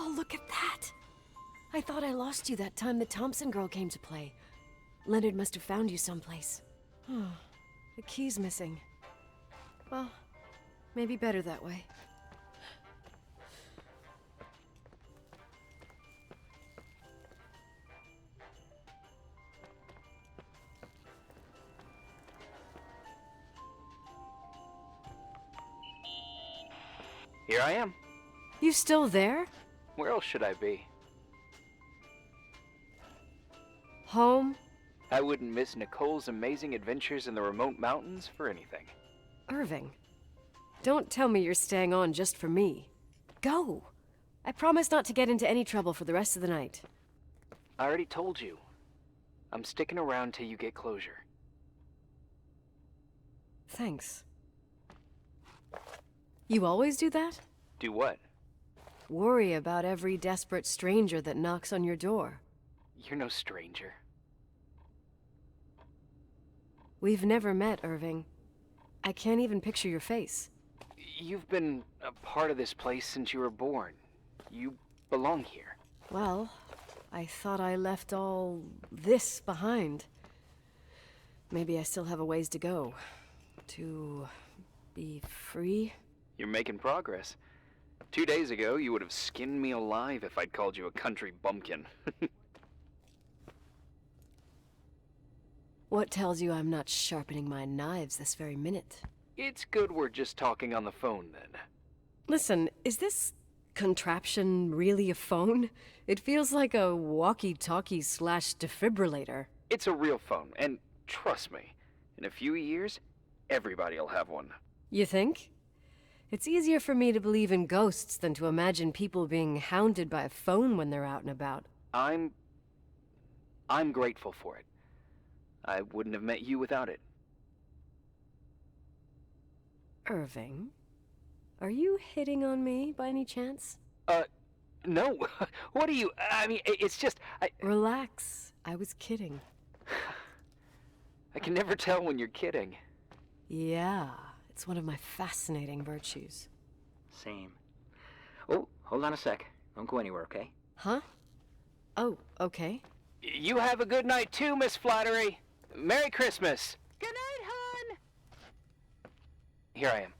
Oh, look at that! I thought I lost you that time the Thompson girl came to play. Leonard must have found you someplace. Oh, the key's missing. Well, maybe better that way. Here I am. You still there? Where else should I be? Home? I wouldn't miss Nicole's amazing adventures in the remote mountains for anything. Irving, don't tell me you're staying on just for me. Go! I promise not to get into any trouble for the rest of the night. I already told you. I'm sticking around till you get closure. Thanks. You always do that? Do what? Worry about every desperate stranger that knocks on your door. You're no stranger. We've never met, Irving. I can't even picture your face. You've been a part of this place since you were born. You belong here. Well, I thought I left all this behind. Maybe I still have a ways to go. To be free? You're making progress. 2 days ago, you would have skinned me alive if I'd called you a country bumpkin. What tells you I'm not sharpening my knives this very minute? It's good we're just talking on the phone, then. Listen, is this contraption really a phone? It feels like a walkie-talkie slash defibrillator. It's a real phone, and trust me, in a few years, everybody'll have one. You think? It's easier for me to believe in ghosts than to imagine people being hounded by a phone when they're out and about. I'm grateful for it. I wouldn't have met you without it. Irving, are you hitting on me by any chance? No. What are you... I mean, it's just... Relax. I was kidding. I can never tell when you're kidding. Yeah, it's one of my fascinating virtues. Same. Oh, hold on a sec. Don't go anywhere, okay? Huh? Oh, okay. You have a good night too, Miss Flattery. Merry Christmas. Good night, hon! Here I am.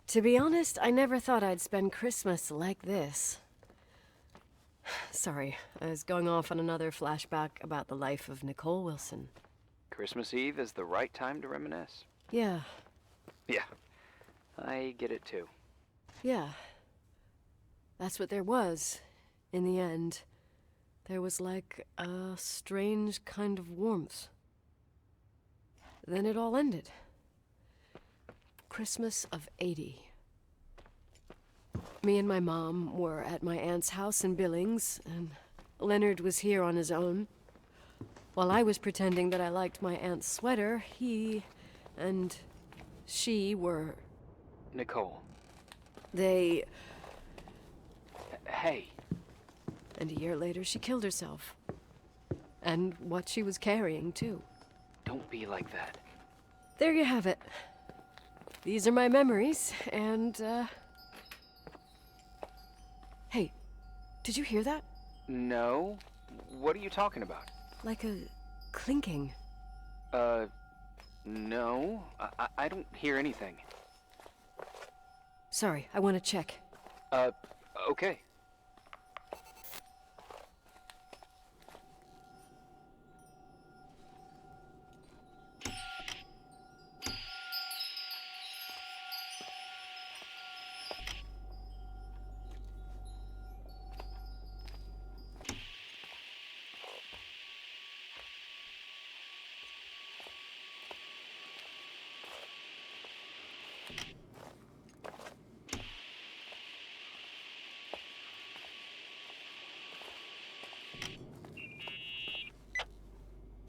To be honest, I never thought I'd spend Christmas like this. Sorry, I was going off on another flashback about the life of Nicole Wilson. Christmas Eve is the right time to reminisce. Yeah, Yeah, I get it too. yeah. That's what there was, in the end. There was like a strange kind of warmth. Then it all ended. Christmas of '80. Me and my mom were at my aunt's house in Billings, and Leonard was here on his own. While I was pretending that I liked my aunt's sweater, he and she were... Nicole. They... Hey. And a year later, she killed herself. And what she was carrying, too. Don't be like that. There you have it. These are my memories, and, Hey, did you hear that? No? What are you talking about? Like a clinking. No. I don't hear anything. Sorry, I want to check. Okay.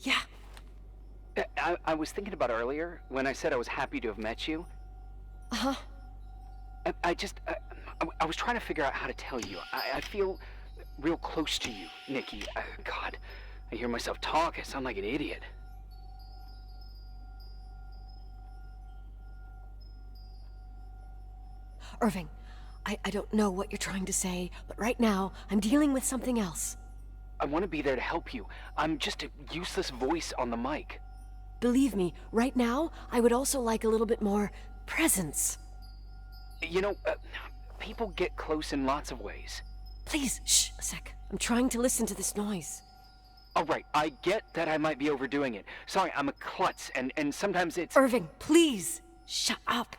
Yeah. I was thinking about earlier, when I said I was happy to have met you. Uh-huh. I was trying to figure out how to tell you. I feel real close to you, Nikki. God, I hear myself talk. I sound like an idiot. Irving, I don't know what you're trying to say, but right now, I'm dealing with something else. I want to be there to help you. I'm just a useless voice on the mic. Believe me, right now, I would also like a little bit more presence. You know, people get close in lots of ways. Please, shh, a sec. I'm trying to listen to this noise. All right, I get that I might be overdoing it. Sorry, I'm a klutz, and sometimes it's... Irving, please, shut up.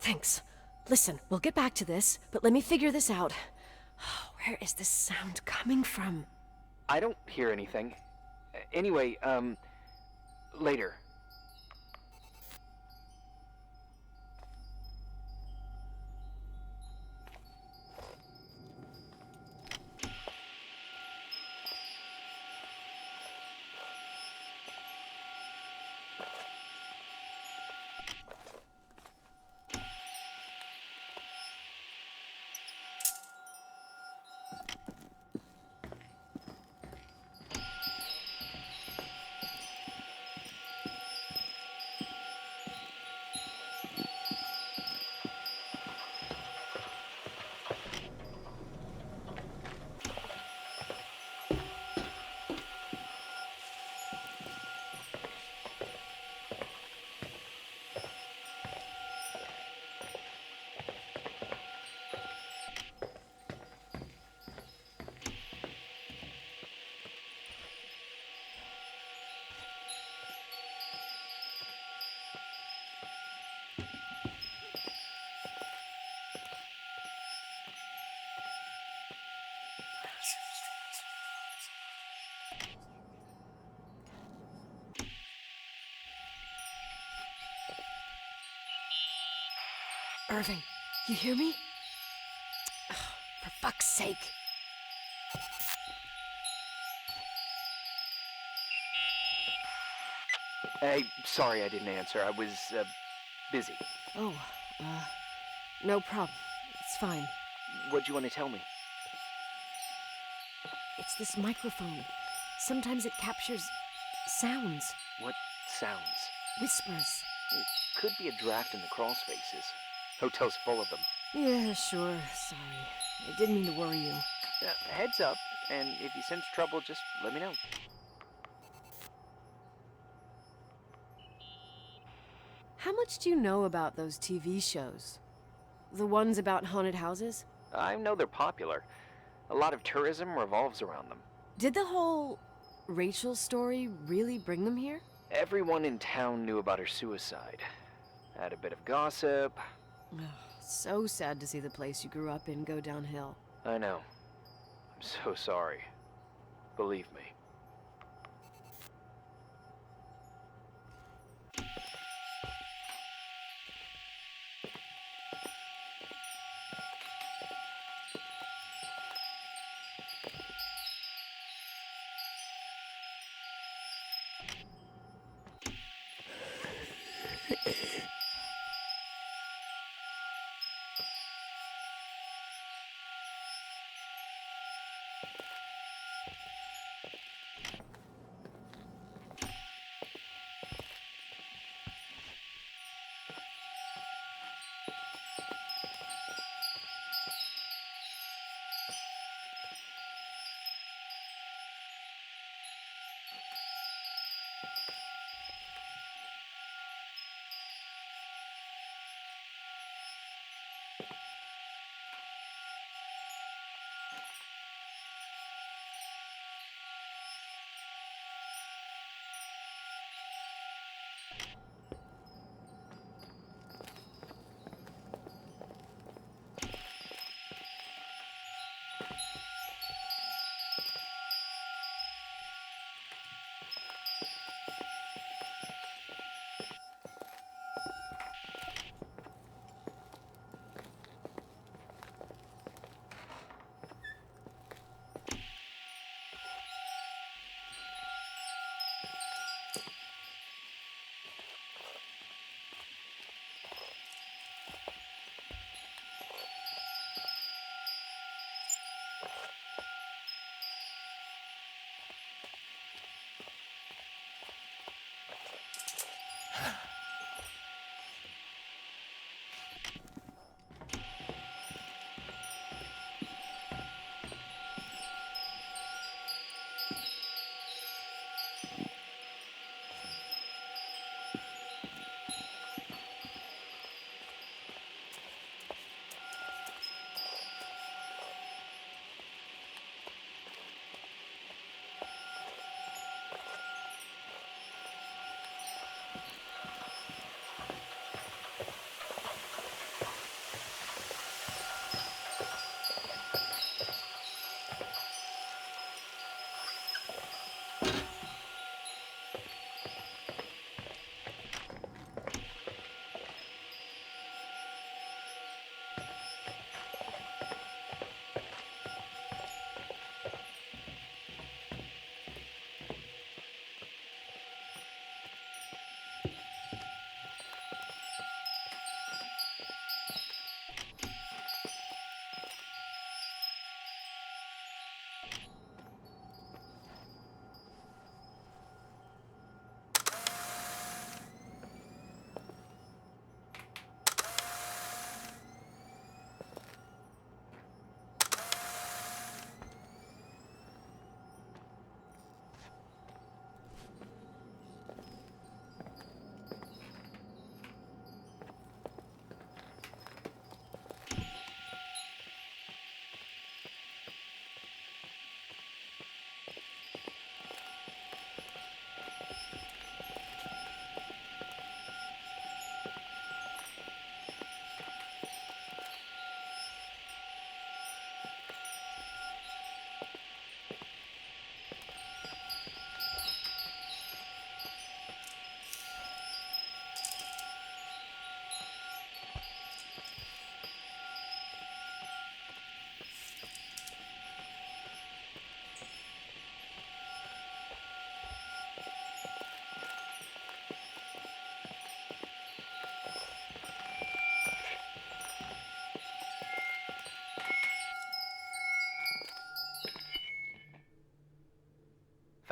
Thanks. Listen, we'll get back to this, but let me figure this out. Where is this sound coming from? I don't hear anything. Anyway, later. Irving, you hear me? Ugh, for fuck's sake. Hey, sorry I didn't answer. I was, busy. Oh, no problem. It's fine. What'd you want to tell me? It's this microphone. Sometimes it captures sounds, What sounds? whispers. It could be a draft in the crawl spaces. Hotel's full of them. Yeah, sure. Sorry. I didn't mean to worry you. Heads up, and if you sense trouble, just let me know. How much do you know about those TV shows? The ones about haunted houses? I know they're popular. A lot of tourism revolves around them. Did the whole Rachel story really bring them here? Everyone in town knew about her suicide. Had a bit of gossip. Ugh, so sad to see the place you grew up in go downhill. I know. I'm so sorry. Believe me.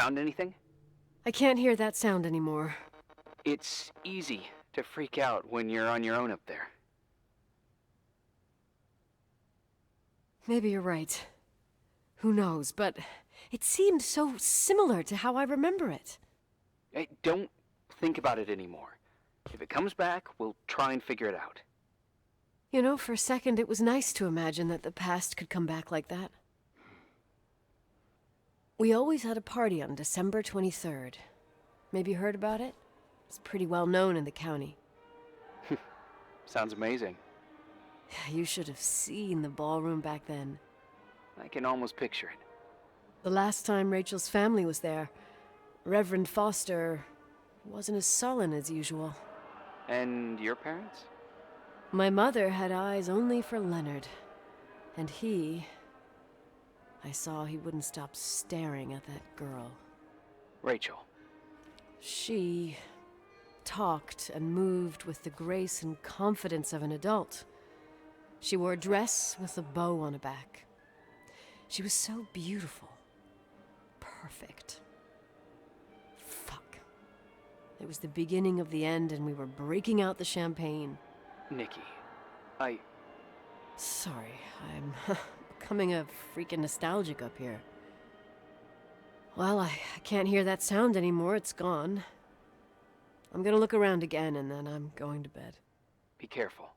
Found anything? I can't hear that sound anymore. It's easy to freak out when you're on your own up there. Maybe you're right. Who knows, but it seemed so similar to how I remember it. Hey, don't think about it anymore. If it comes back, we'll try and figure it out. You know, for a second it was nice to imagine that the past could come back like that. We always had a party on December 23rd. Maybe you heard about it? It's pretty well known in the county. Sounds amazing. You should have seen the ballroom back then. I can almost picture it. The last time Rachel's family was there, Reverend Foster wasn't as sullen as usual. And your parents? My mother had eyes only for Leonard. And I saw he wouldn't stop staring at that girl. Rachel. She talked and moved with the grace and confidence of an adult. She wore a dress with a bow on her back. She was so beautiful. Perfect. Fuck. It was the beginning of the end, and we were breaking out the champagne. Nikki, Sorry, I'm becoming a freaking nostalgic up here. Well, I can't hear that sound anymore. It's gone. I'm gonna look around again, and then I'm going to bed. Be careful.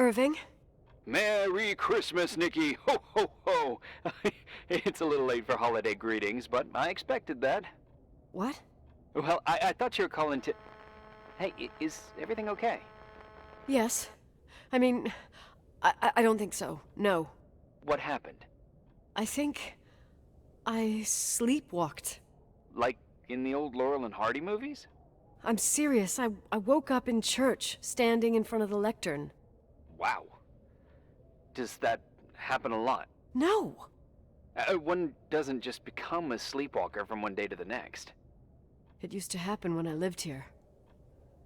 Irving. Merry Christmas, Nikki! Ho, ho, ho! It's a little late for holiday greetings, but I expected that. What? Well, I thought you were calling to... Hey, is everything okay? Yes. I mean, I don't think so. No. What happened? I think I sleepwalked. Like in the old Laurel and Hardy movies? I'm serious. I woke up in church, standing in front of the lectern. Wow. Does that happen a lot? No! One doesn't just become a sleepwalker from one day to the next. It used to happen when I lived here.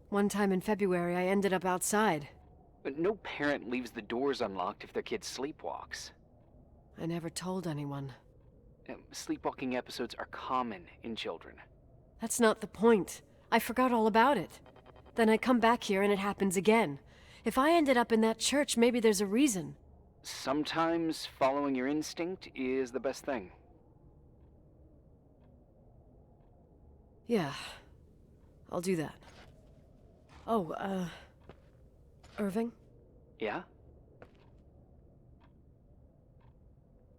One time in February, I ended up outside. But no parent leaves the doors unlocked if their kid sleepwalks. I never told anyone. Sleepwalking episodes are common in children. That's not the point. I forgot all about it. Then I come back here and it happens again. If I ended up in that church, maybe there's a reason. Sometimes following your instinct is the best thing. Yeah. I'll do that. Oh, Irving? Yeah?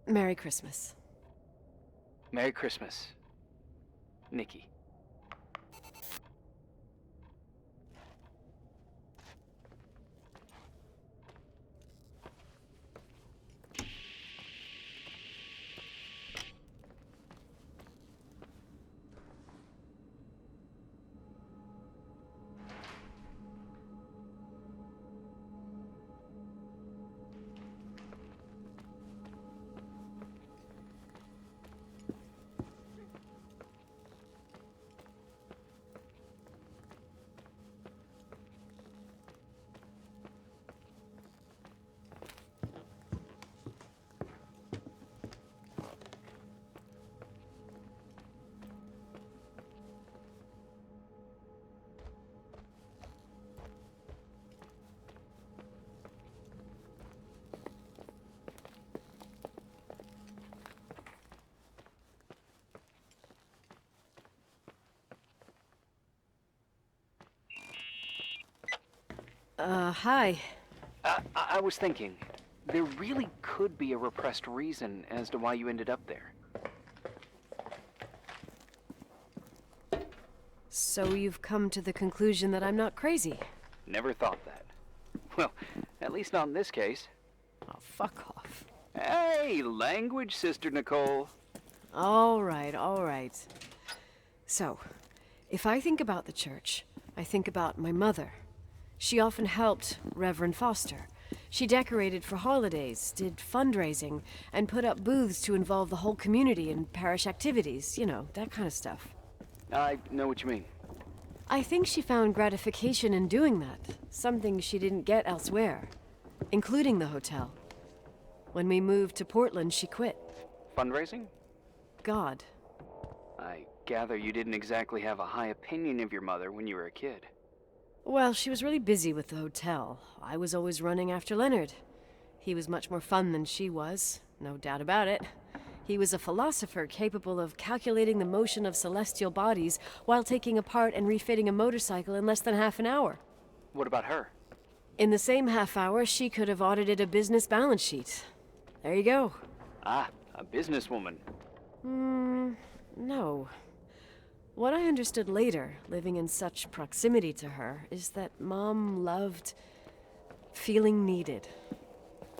Merry Christmas. Merry Christmas, Nikki. Hi. I was thinking, there really could be a repressed reason as to why you ended up there. So you've come to the conclusion that I'm not crazy? Never thought that. Well, at least not in this case. Oh, fuck off. Hey, language, Sister Nicole. All right. So, if I think about the church, I think about my mother. She often helped Reverend Foster. She decorated for holidays, did fundraising, and put up booths to involve the whole community in parish activities, you know, that kind of stuff. I know what you mean. I think she found gratification in doing that, something she didn't get elsewhere, including the hotel. When we moved to Portland, she quit. Fundraising? God. I gather you didn't exactly have a high opinion of your mother when you were a kid. Well, she was really busy with the hotel. I was always running after Leonard. He was much more fun than she was, no doubt about it. He was a philosopher capable of calculating the motion of celestial bodies while taking apart and refitting a motorcycle in less than half an hour. What about her? In the same half hour, she could have audited a business balance sheet. There you go. Ah, a businesswoman. No. What I understood later, living in such proximity to her, is that Mom loved feeling needed.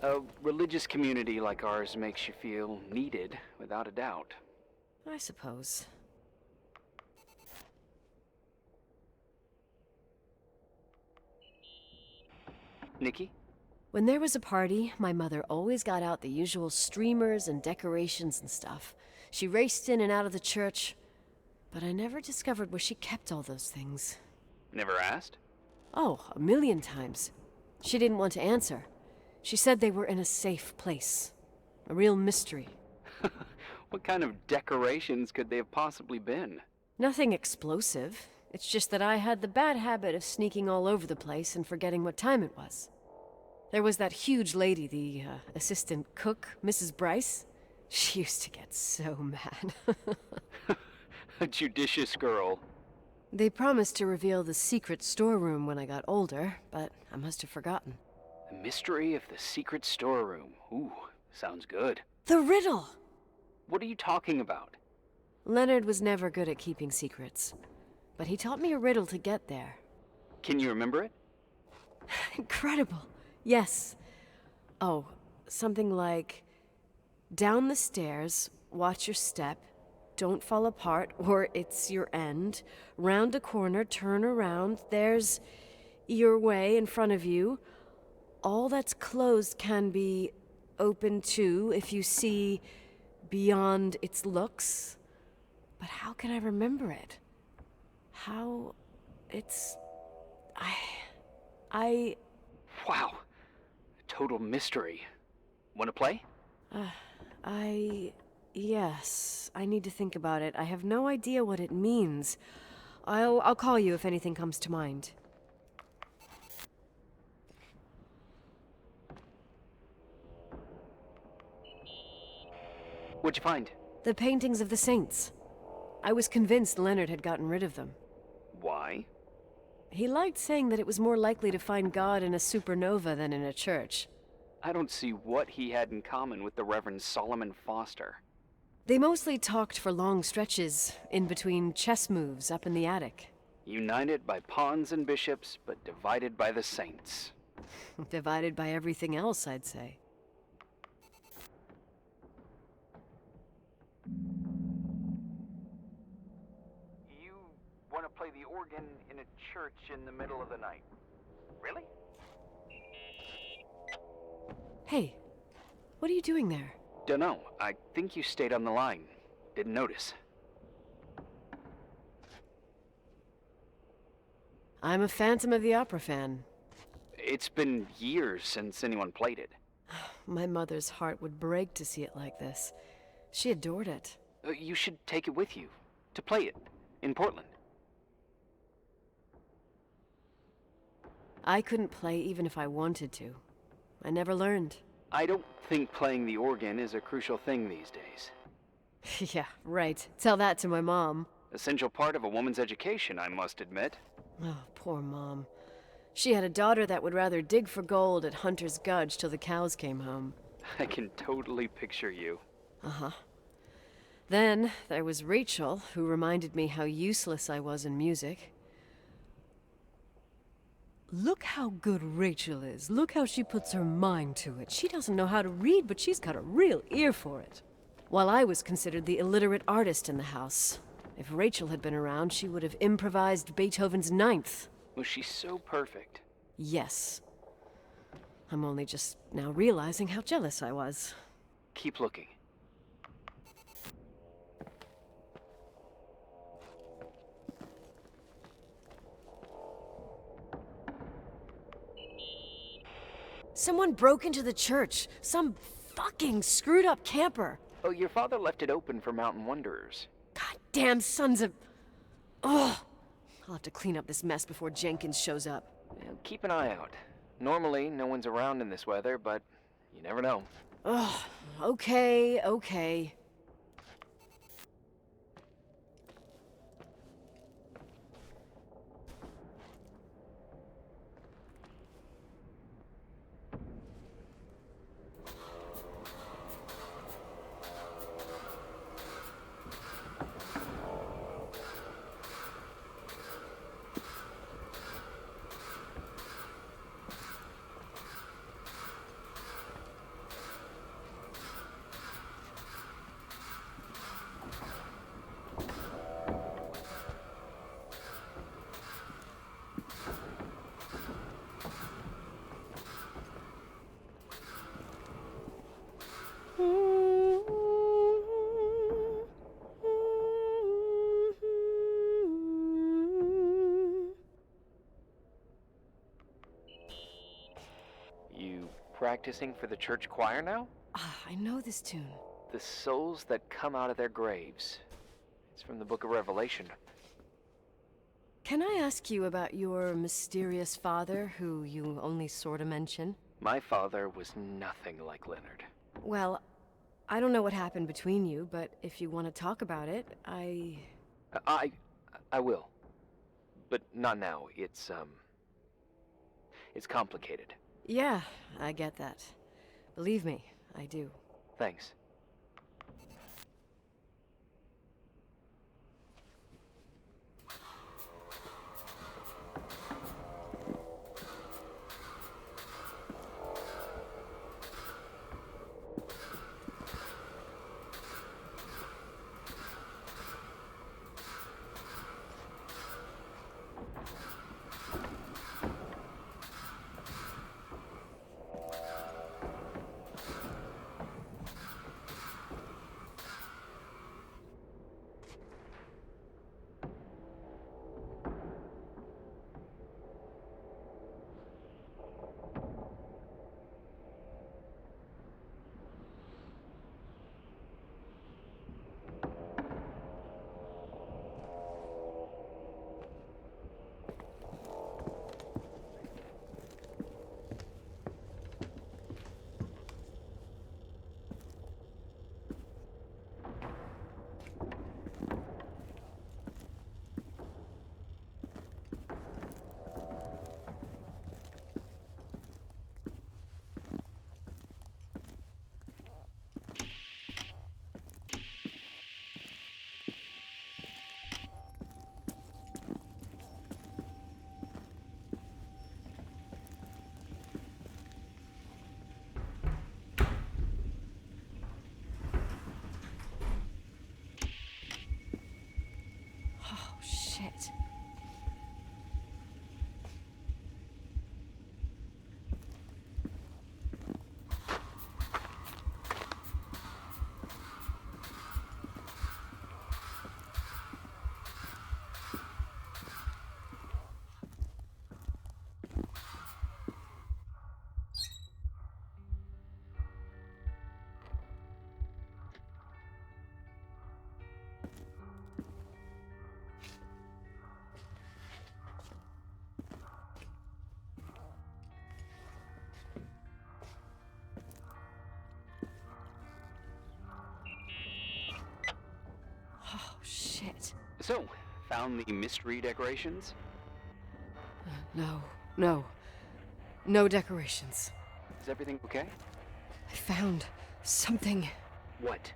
A religious community like ours makes you feel needed, without a doubt. I suppose. Nikki? When there was a party, my mother always got out the usual streamers and decorations and stuff. She raced in and out of the church, but I never discovered where she kept all those things. Never asked? Oh, a million times. She didn't want to answer. She said they were in a safe place. A real mystery. What kind of decorations could they have possibly been? Nothing explosive. It's just that I had the bad habit of sneaking all over the place and forgetting what time it was. There was that huge lady, the assistant cook, Mrs. Bryce. She used to get so mad. A judicious girl. They promised to reveal the secret storeroom when I got older, but I must have forgotten. Mystery of the Secret Storeroom. Ooh, sounds good. The riddle! What are you talking about? Leonard was never good at keeping secrets, but he taught me a riddle to get there. Can you remember it? Incredible. Yes. Oh, something like, down the stairs, watch your step, don't fall apart or it's your end, round a corner, turn around, there's your way in front of you. All that's closed can be opened too if you see beyond its looks. But how can I remember it? How... it's... I... Wow. Total mystery. Want to play? Yes, I need to think about it. I have no idea what it means. I'll call you if anything comes to mind. What'd you find? The paintings of the saints. I was convinced Leonard had gotten rid of them. Why? He liked saying that it was more likely to find God in a supernova than in a church. I don't see what he had in common with the Reverend Solomon Foster. They mostly talked for long stretches, in between chess moves up in the attic. United by pawns and bishops, but divided by the saints. Divided by everything else, I'd say. You want to play the organ in a church in the middle of the night? Really? Hey, what are you doing there? Dunno. I think you stayed on the line. Didn't notice. I'm a Phantom of the Opera fan. It's been years since anyone played it. My mother's heart would break to see it like this. She adored it. You should take it with you. To play it. In Portland. I couldn't play even if I wanted to. I never learned. I don't think playing the organ is a crucial thing these days. Yeah, right. Tell that to my mom. Essential part of a woman's education, I must admit. Oh, poor Mom. She had a daughter that would rather dig for gold at Hunter's Gulch till the cows came home. I can totally picture you. Uh-huh. Then there was Rachel, who reminded me how useless I was in music. Look how good Rachel is. Look how she puts her mind to it. She doesn't know how to read, but she's got a real ear for it. While I was considered the illiterate artist in the house. If Rachel had been around, she would have improvised Beethoven's Ninth. Was she so perfect? Yes. I'm only just now realizing how jealous I was. Keep looking. Someone broke into the church. Some fucking screwed up camper. Oh, your father left it open for mountain wanderers. Goddamn sons of... Ugh. I'll have to clean up this mess before Jenkins shows up. Keep an eye out. Normally, no one's around in this weather, but you never know. Ugh. Okay. You practicing for the church choir now? I know this tune. The souls that come out of their graves. It's from the book of Revelation. Can I ask you about your mysterious father, who you only sort of mention? My father was nothing like Leonard. Well, I don't know what happened between you, but if you want to talk about it, I will. But not now. It's complicated. Yeah, I get that. Believe me, I do. Thanks. Oh, shit. Oh, shit. So, found the mystery decorations? No, no. No decorations. Is everything okay? I found something. What?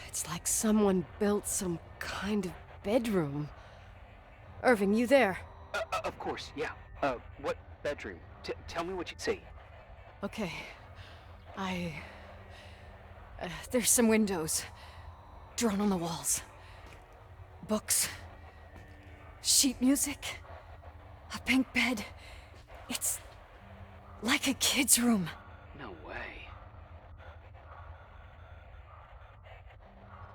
It's like someone built some kind of bedroom. Irving, you there? Of course, yeah. What bedroom? Tell me what you see. Okay. There's some windows. Drawn on the walls. Books. Sheet music. A pink bed. It's like a kid's room. No way.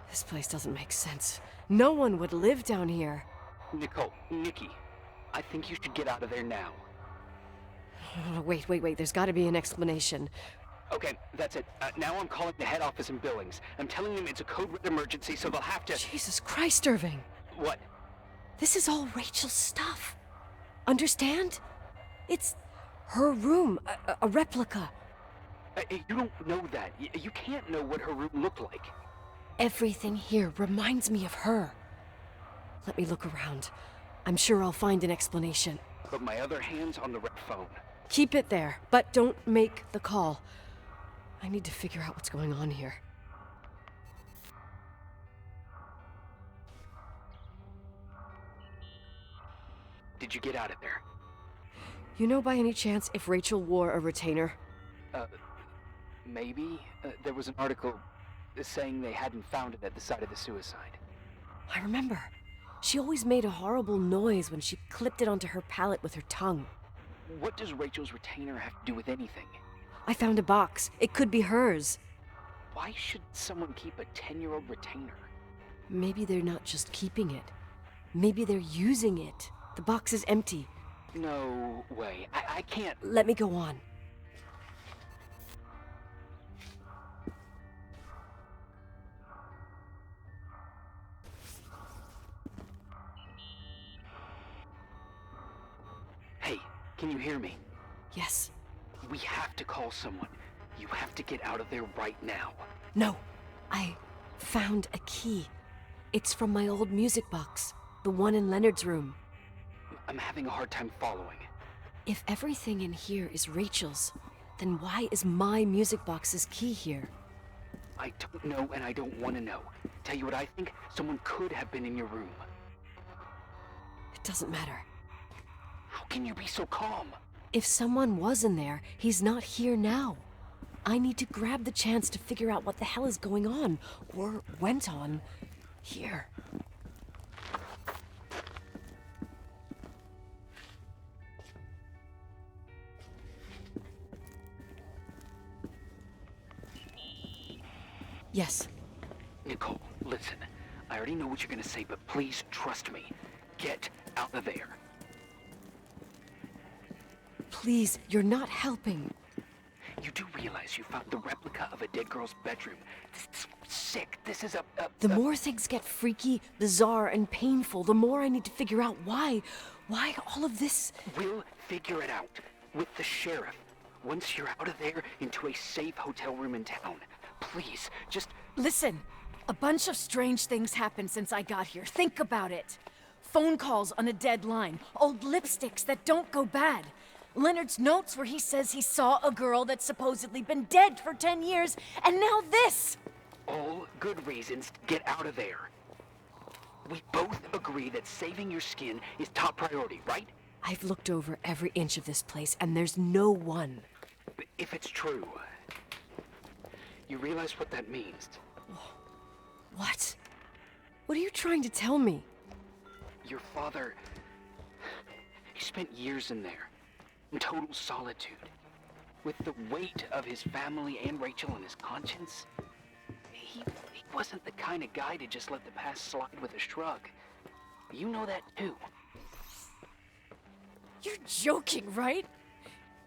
This place doesn't make sense. No one would live down here. Nikki, I think you should get out of there now. Wait. There's gotta be an explanation. Okay, that's it. Now I'm calling the head office in Billings. I'm telling them it's a code red emergency, so they'll have to... Jesus Christ, Irving. What? This is all Rachel's stuff. Understand? It's her room, a replica. You don't know that. You can't know what her room looked like. Everything here reminds me of her. Let me look around. I'm sure I'll find an explanation. But my other hand's on the red phone. Keep it there, but don't make the call. I need to figure out what's going on here. Did you get out of there? You know by any chance if Rachel wore a retainer? Maybe. There was an article saying they hadn't found it at the site of the suicide. I remember. She always made a horrible noise when she clipped it onto her palate with her tongue. What does Rachel's retainer have to do with anything? I found a box. It could be hers. Why should someone keep a 10-year-old retainer? Maybe they're not just keeping it. Maybe they're using it. The box is empty. No way. I can't... Let me go on. Hey, can you hear me? Yes. We have to call someone. You have to get out of there right now. No. I found a key. It's from my old music box. The one in Leonard's room. I'm having a hard time following. If everything in here is Rachel's, then why is my music box's key here? I don't know and I don't want to know. Tell you what I think? Someone could have been in your room. It doesn't matter. How can you be so calm? If someone was in there, he's not here now. I need to grab the chance to figure out what the hell is going on, or went on, here. Yes. Nicole, listen. I already know what you're gonna say, but please trust me. Get out of there. Please, you're not helping. You do realize you found the replica of a dead girl's bedroom. This is sick. This is The more things get freaky, bizarre, and painful, the more I need to figure out why all of this... We'll figure it out. With the sheriff. Once you're out of there, into a safe hotel room in town. Please, just... Listen, a bunch of strange things happened since I got here. Think about it. Phone calls on a dead line, old lipsticks that don't go bad. Leonard's notes where he says he saw a girl that's supposedly been dead for 10 years, and now this! All good reasons to get out of there. We both agree that saving your skin is top priority, right? I've looked over every inch of this place, and there's no one. But if it's true, you realize what that means. What? What are you trying to tell me? Your father... He spent years in there. In total solitude. With the weight of his family and Rachel on his conscience. He wasn't the kind of guy to just let the past slide with a shrug. You know that too. You're joking, right?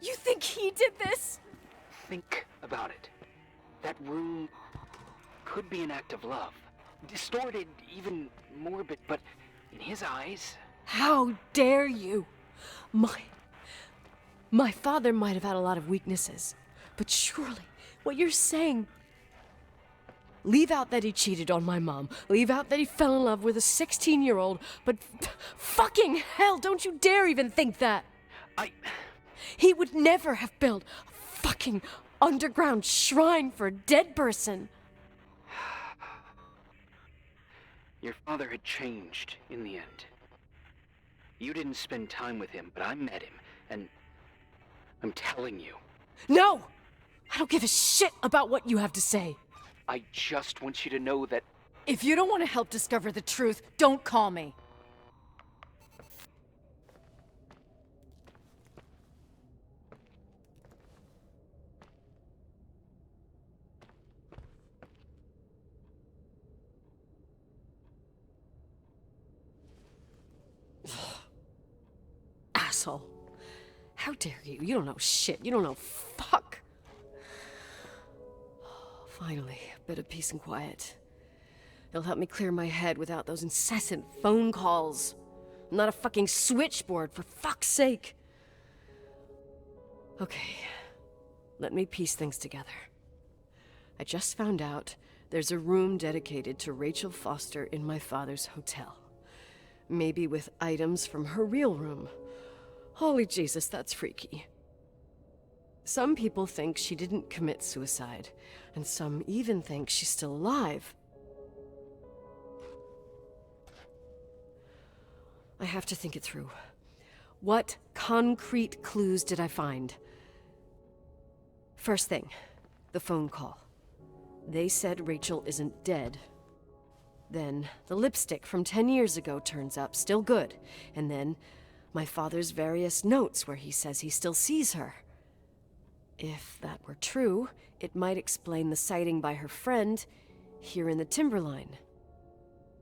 You think he did this? Think about it. That room could be an act of love. Distorted, even morbid, but in his eyes... How dare you? My father might have had a lot of weaknesses, but surely what you're saying... Leave out that he cheated on my mom. Leave out that he fell in love with a 16-year-old, but fucking hell, don't you dare even think that! He would never have built a fucking underground shrine for a dead person. Your father had changed in the end. You didn't spend time with him, but I met him, and I'm telling you. No! I don't give a shit about what you have to say. I just want you to know that... If you don't want to help discover the truth, don't call me. Asshole. How dare you? You don't know shit. You don't know fuck. Finally, a bit of peace and quiet. It'll help me clear my head without those incessant phone calls. I'm not a fucking switchboard, for fuck's sake. Okay, let me piece things together. I just found out there's a room dedicated to Rachel Foster in my father's hotel. Maybe with items from her real room. Holy Jesus, that's freaky. Some people think she didn't commit suicide, and some even think she's still alive. I have to think it through. What concrete clues did I find? First thing, the phone call. They said Rachel isn't dead. Then the lipstick from 10 years ago turns up, still good. And then my father's various notes where he says he still sees her. If that were true, it might explain the sighting by her friend here in the Timberline.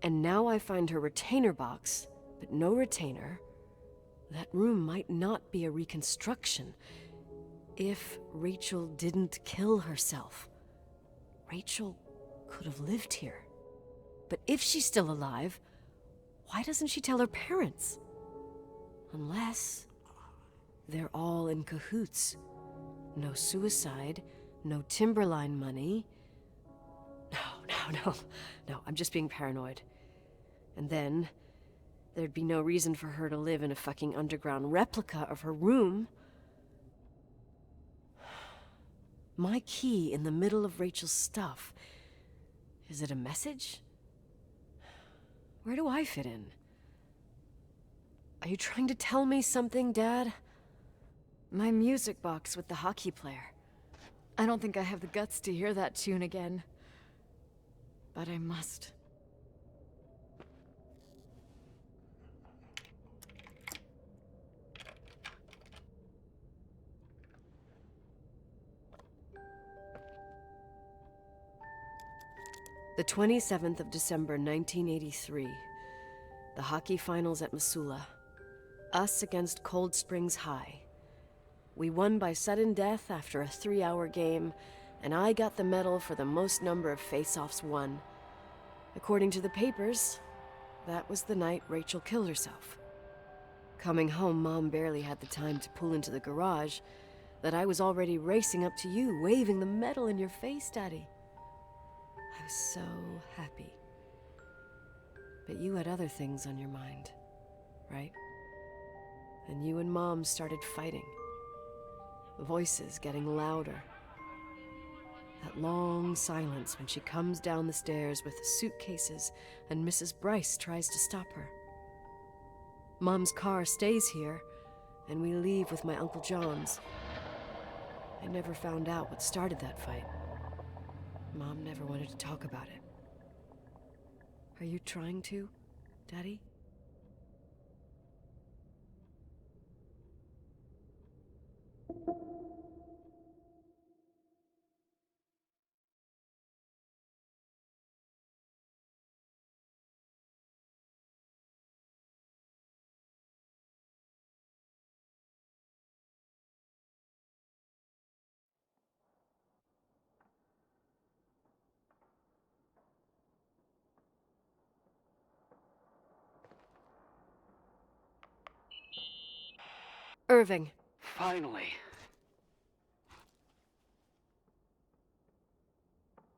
And now I find her retainer box, but no retainer. That room might not be a reconstruction. If Rachel didn't kill herself, Rachel could have lived here. But if she's still alive, why doesn't she tell her parents? Unless they're all in cahoots. No suicide, no Timberline money. No, I'm just being paranoid. And then, There'd be no reason for her to live in a fucking underground replica of her room. My key in the middle of Rachel's stuff. Is it a message? Where do I fit in? Are you trying to tell me something, Dad? My music box with the hockey player. I don't think I have the guts to hear that tune again. But I must. The 27th of December, 1983. The hockey finals at Missoula. Us against Cold Springs High. We won by sudden death after a 3-hour game, and I got the medal for the most number of face-offs won. According to the papers, that was the night Rachel killed herself. Coming home, Mom barely had the time to pull into the garage that I was already racing up to you, waving the medal in your face, Daddy. I was so happy. But you had other things on your mind, right? And you and Mom started fighting. Voices getting louder. That long silence when she comes down the stairs with the suitcases and Mrs. Bryce tries to stop her. Mom's car stays here, and we leave with my Uncle John's. I never found out what started that fight. Mom never wanted to talk about it. Are you trying to, Daddy? Irving. Finally.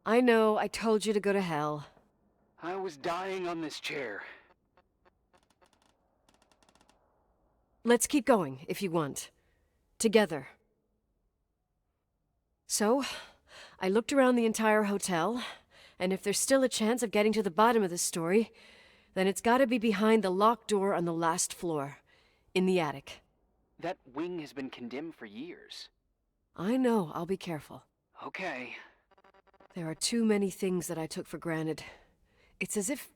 I know, I told you to go to hell. I was dying on this chair. Let's keep going, if you want. Together. So, I looked around the entire hotel, and if there's still a chance of getting to the bottom of this story, then it's gotta be behind the locked door on the last floor, in the attic. That wing has been condemned for years. I know, I'll be careful. Okay. There are too many things that I took for granted. It's as if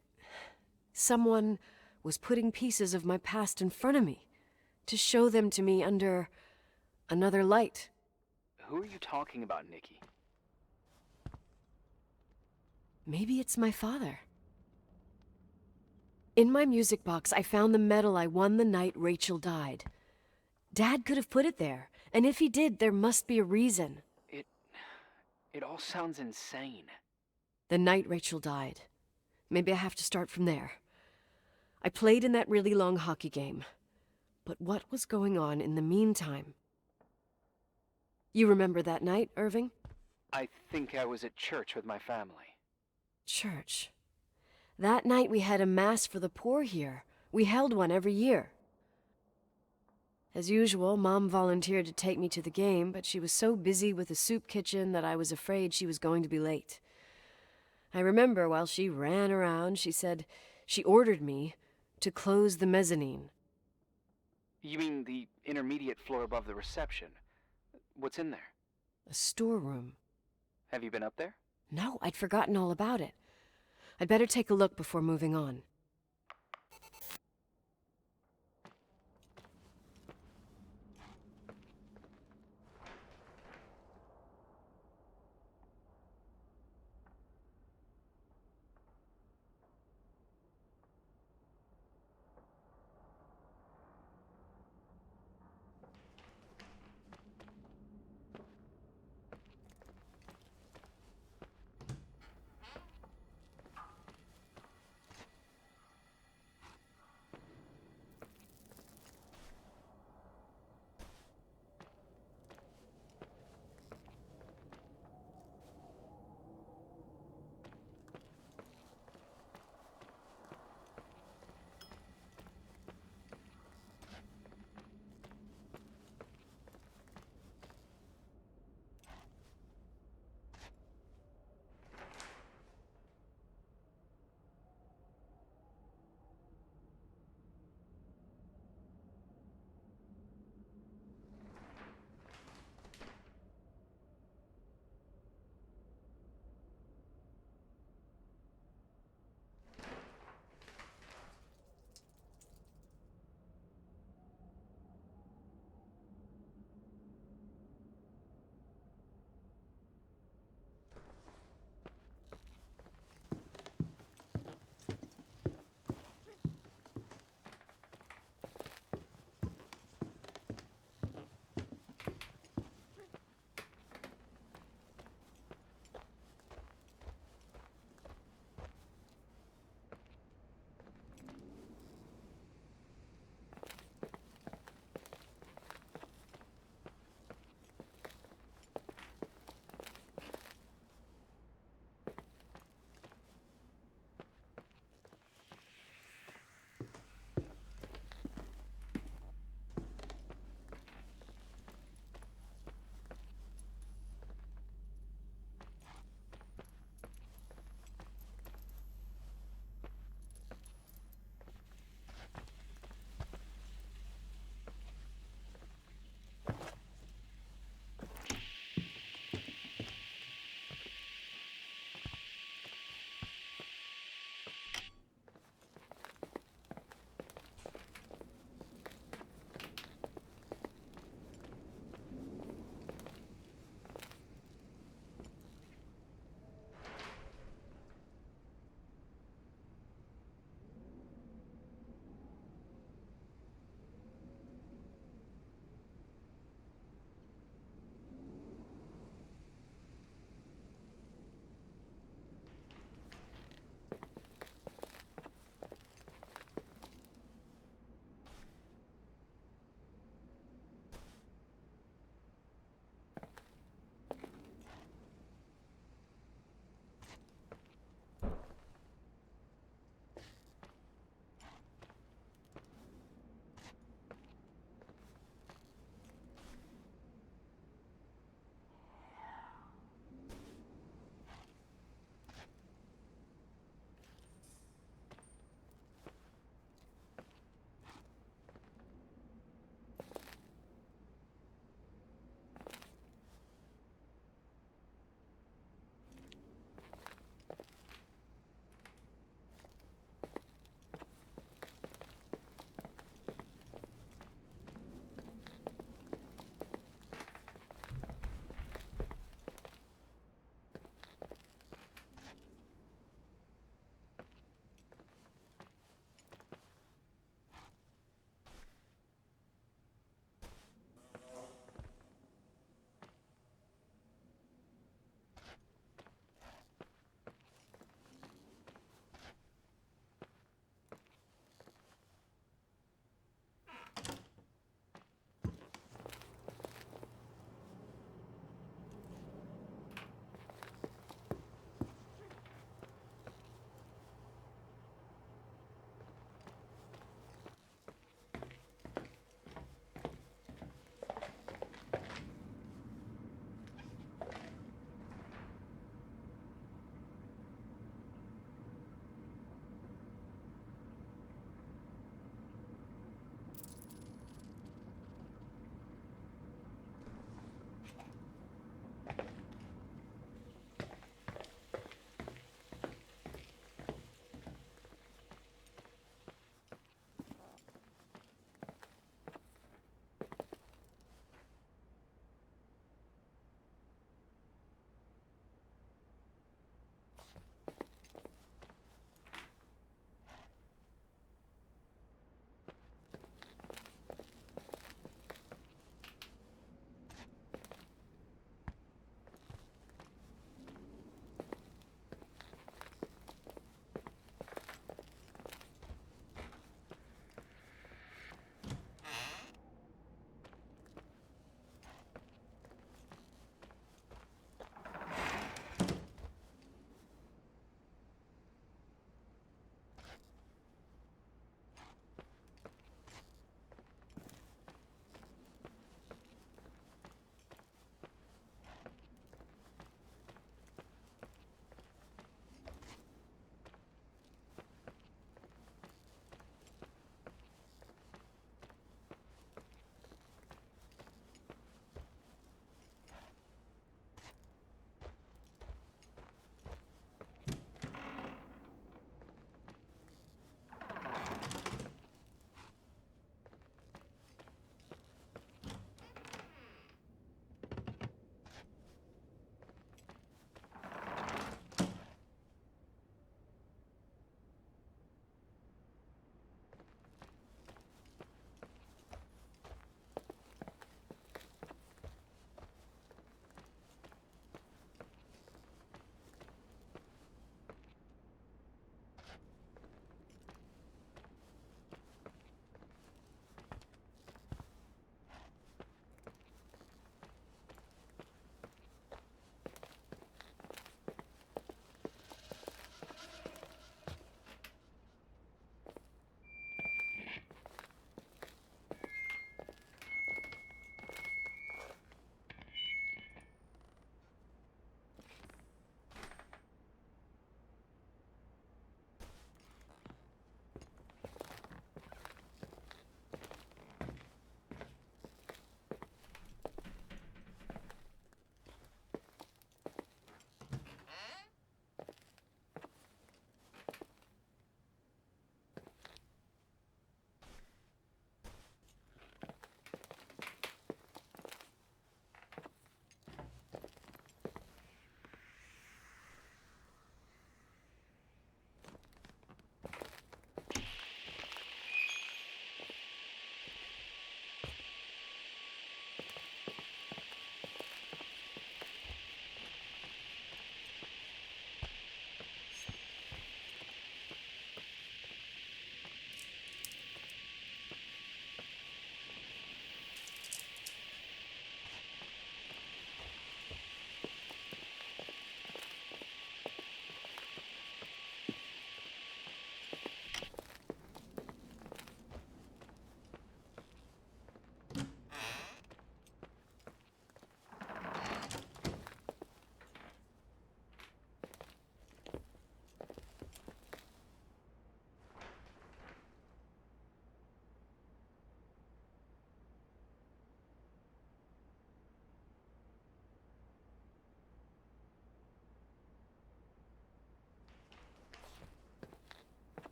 someone was putting pieces of my past in front of me, to show them to me under another light. Who are you talking about, Nikki? Maybe it's my father. In my music box, I found the medal I won the night Rachel died. Dad could have put it there, and if he did, there must be a reason. It all sounds insane. The night Rachel died. Maybe I have to start from there. I played in that really long hockey game. But what was going on in the meantime? You remember that night, Irving? I think I was at church with my family. Church. That night we had a mass for the poor here. We held one every year. As usual, Mom volunteered to take me to the game, but she was so busy with the soup kitchen that I was afraid she was going to be late. I remember while she ran around, she said she ordered me to close the mezzanine. You mean the intermediate floor above the reception? What's in there? A storeroom. Have you been up there? No, I'd forgotten all about it. I'd better take a look before moving on.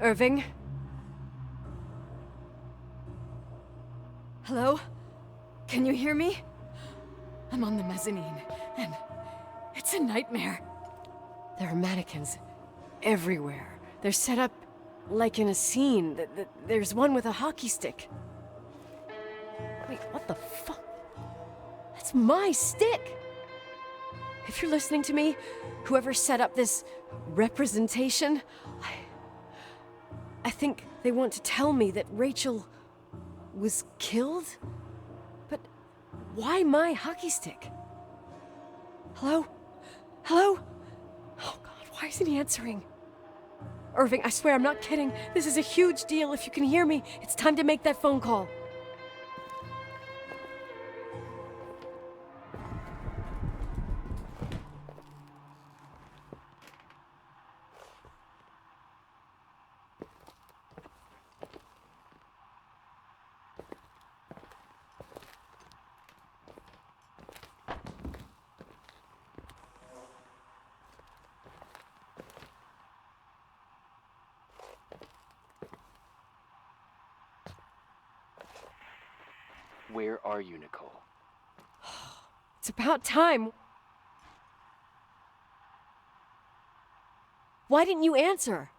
Irving? Hello? Can you hear me? I'm on the mezzanine, and it's a nightmare. There are mannequins everywhere. They're set up like in a scene. There's one with a hockey stick. Wait, what the fuck? That's my stick! If you're listening to me, whoever set up this representation, I think they want to tell me that Rachel was killed? But why my hockey stick? Hello? Hello? Oh God, why isn't he answering? Irving, I swear I'm not kidding. This is a huge deal. If you can hear me, it's time to make that phone call. Where are you, Nicole? It's about time. Why didn't you answer?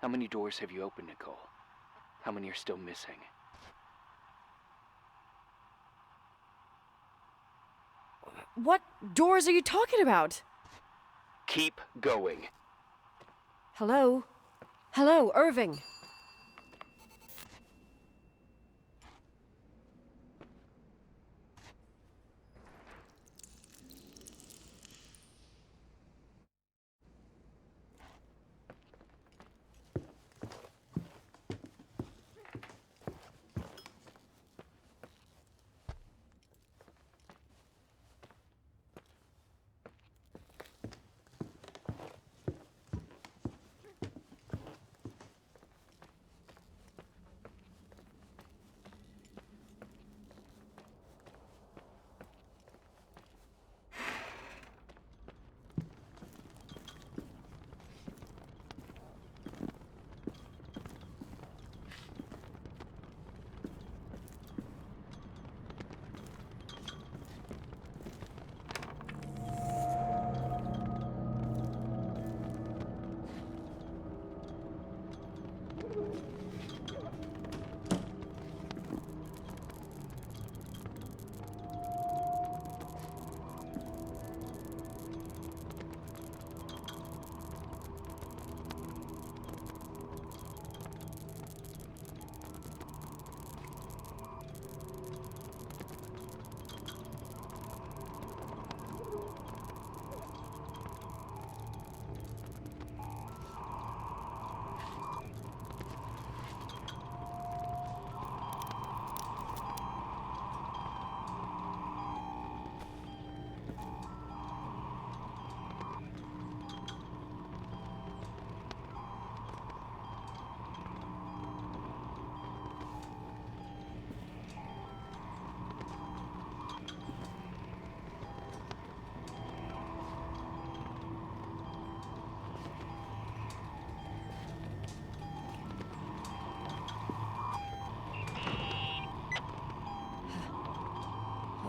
How many doors have you opened, Nicole? How many are still missing? What doors are you talking about? Keep going. Hello? Hello, Irving.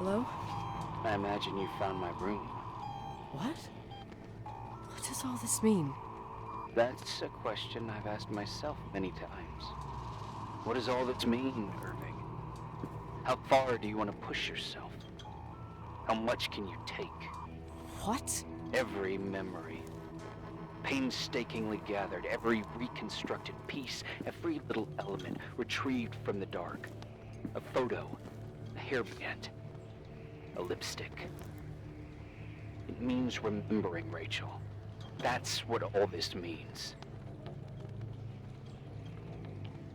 Hello? I imagine you found my room. What? What does all this mean? That's a question I've asked myself many times. What does all this mean, Irving? How far do you want to push yourself? How much can you take? What? Every memory, painstakingly gathered, every reconstructed piece, every little element retrieved from the dark. A photo, a hairband, a lipstick. It means remembering, Rachel. That's what all this means.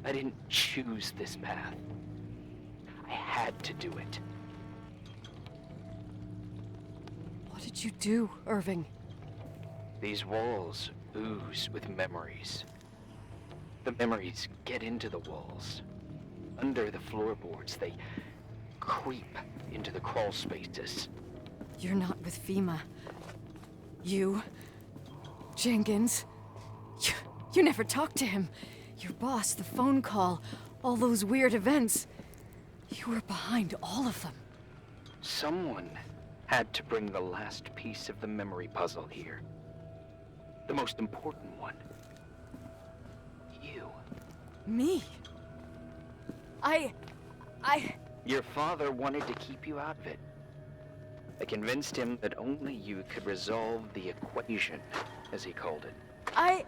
I didn't choose this path. I had to do it. What did you do, Irving? These walls ooze with memories. The memories get into the walls. Under the floorboards, they creep into the crawl spaces. You're not with FEMA. You, Jenkins, You never talked to him. Your boss, the phone call, all those weird events. You were behind all of them. Someone had to bring the last piece of the memory puzzle here. The most important one. You. Me? I... Your father wanted to keep you out of it. I convinced him that only you could resolve the equation, as he called it. I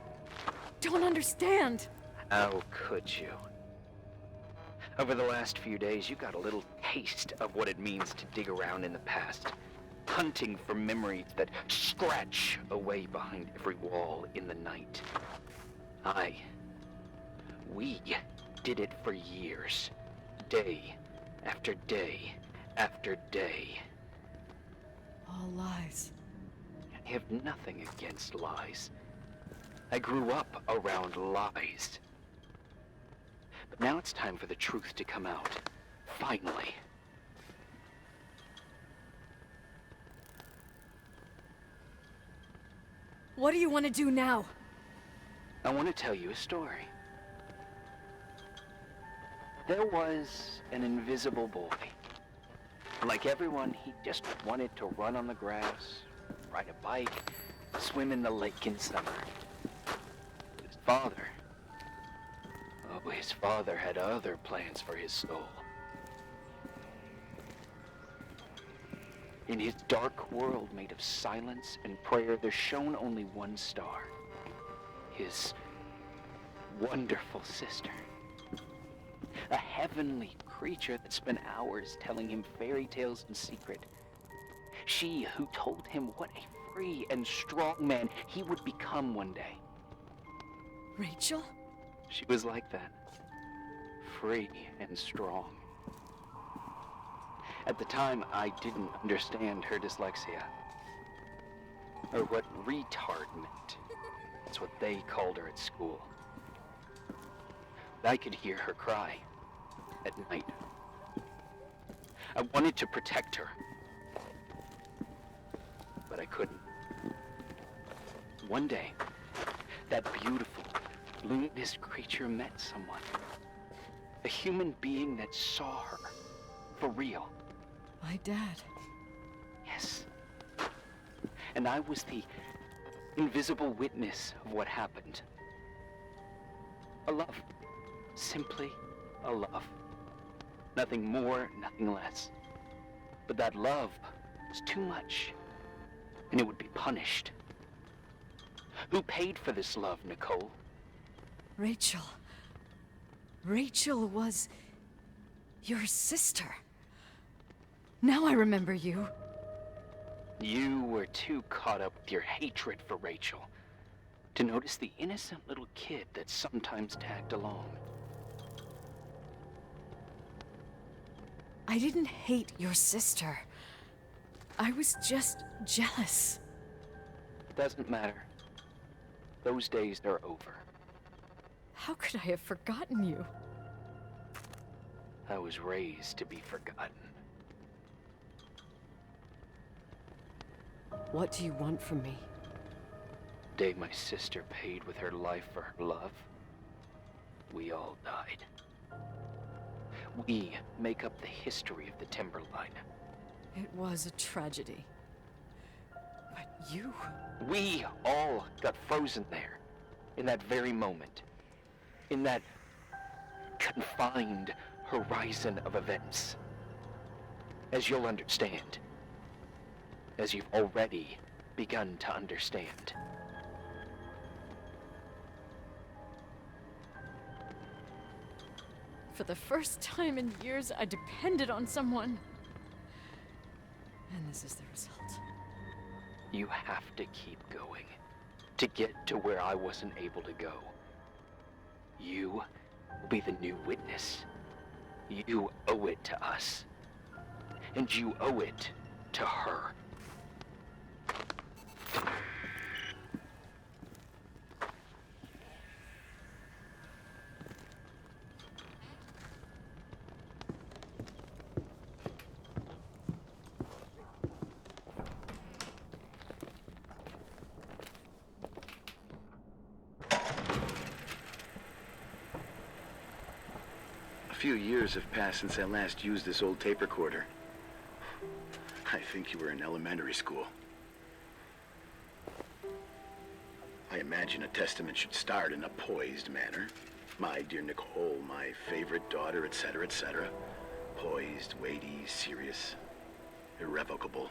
don't understand. How could you? Over the last few days, you got a little taste of what it means to dig around in the past, hunting for memories that scratch away behind every wall in the night. We did it for years, day after day after day. All lies. I have nothing against lies. I grew up around lies. But now it's time for the truth to come out. Finally. What do you want to do now? I want to tell you a story. There was an invisible boy. Like everyone, he just wanted to run on the grass, ride a bike, swim in the lake in summer. His father had other plans for his soul. In his dark world made of silence and prayer, there shone only one star. His wonderful sister. A heavenly creature that spent hours telling him fairy tales in secret. She who told him what a free and strong man he would become one day. Rachel? She was like that. Free and strong. At the time, I didn't understand her dyslexia. Or what retard meant. That's what they called her at school. I could hear her cry at night. I wanted to protect her, but I couldn't. One day, that beautiful, luminous creature met someone. A human being that saw her, for real. My dad. Yes. And I was the invisible witness of what happened. A love. Simply a love. Nothing more, nothing less. But that love was too much, and it would be punished. Who paid for this love, Nicole? Rachel. Rachel was your sister. Now I remember you. You were too caught up with your hatred for Rachel to notice the innocent little kid that sometimes tagged along. I didn't hate your sister. I was just jealous. Doesn't matter. Those days are over. How could I have forgotten you? I was raised to be forgotten. What do you want from me? The day my sister paid with her life for her love, we all died. We make up the history of the Timberline. It was a tragedy. But you... We all got frozen there, in that very moment. In that confined horizon of events. As you'll understand. As you've already begun to understand. For the first time in years, I depended on someone. And this is the result. You have to keep going. To get to where I wasn't able to go. You will be the new witness. You owe it to us. And you owe it to her. few years have passed since I last used this old tape recorder. I think you were in elementary school. I imagine a testament should start in a poised manner. My dear Nicole, my favorite daughter, etc., etc. Poised, weighty, serious, irrevocable.